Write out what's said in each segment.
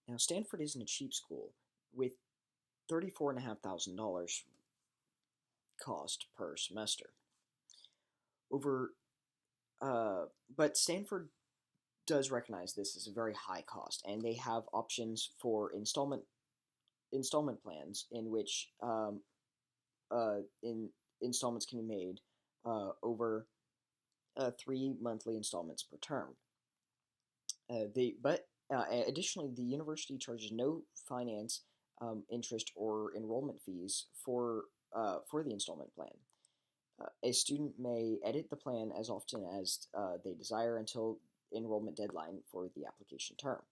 Now, Stanford isn't a cheap school, with $34,500 cost per semester. Over, but Stanford does recognize this as a very high cost, and they have options for installment plans in which in installments can be made over 3 monthly installments per term. Additionally, the university charges no finance, interest, or enrollment fees for the installment plan. A student may edit the plan as often as they desire until enrollment deadline for the application term.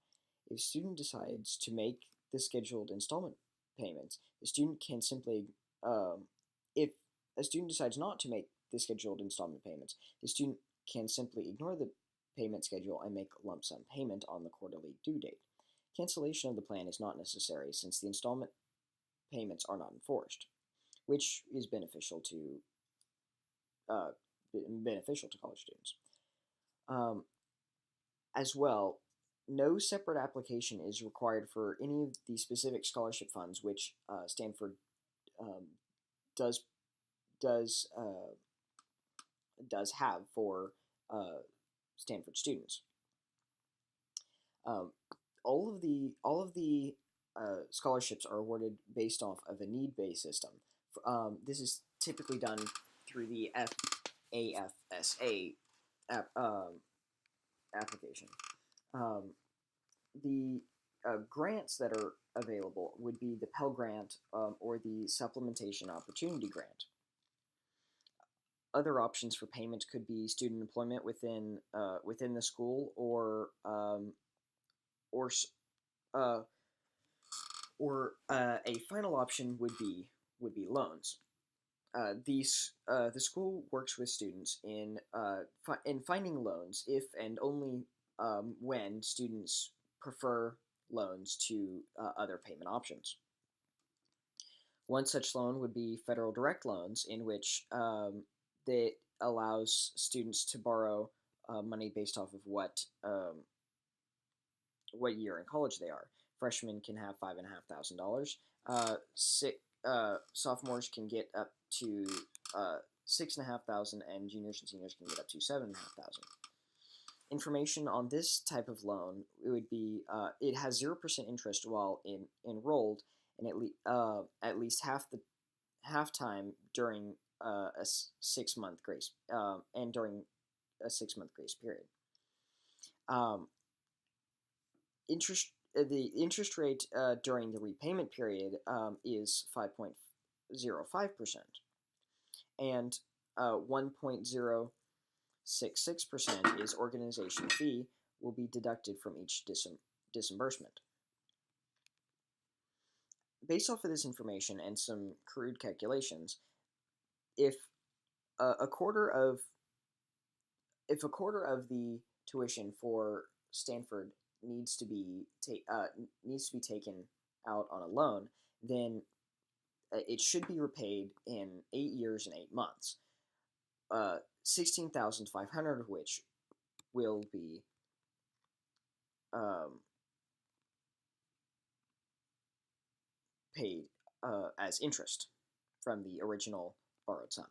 If a student decides to make the scheduled installment payments, the student can simply, if a student decides not to make the scheduled installment payments, the student can simply ignore the payment schedule and make a lump sum payment on the quarterly due date. Cancellation of the plan is not necessary since the installment payments are not enforced, which is uh, beneficial to college students. Um, as well, no separate application is required for any of the specific scholarship funds which Stanford um, does does uh, does have for Stanford students. Um, all of the scholarships are awarded based off of a need-based system. This is typically done through the AFSA application. Um, the grants that are available would be the Pell Grant or the Supplementation Opportunity Grant. Other options for payment could be student employment within the school, or uh, a final option would be loans. The school works with students in finding loans if and only when students prefer loans to other payment options. One such loan would be federal direct loans, in which that allows students to borrow money based off of what year in college they are. Freshmen can have $5,500. Sophomores can get up to $6,500, and juniors and seniors can get up to $7,500. Information on this type of loan, it has 0% interest while enrolled, and at least half time during a 6 month grace and during a 6 month grace period. Um, interest The interest rate during the repayment period is 5.05%, and 1.066% is organization fee will be deducted from each disbursement. Based off of this information and some crude calculations, if a quarter of the tuition for Stanford needs to be taken out on a loan, then it should be repaid in 8 years and 8 months. 16,500 of which will be um, paid as interest from the original borrowed sum.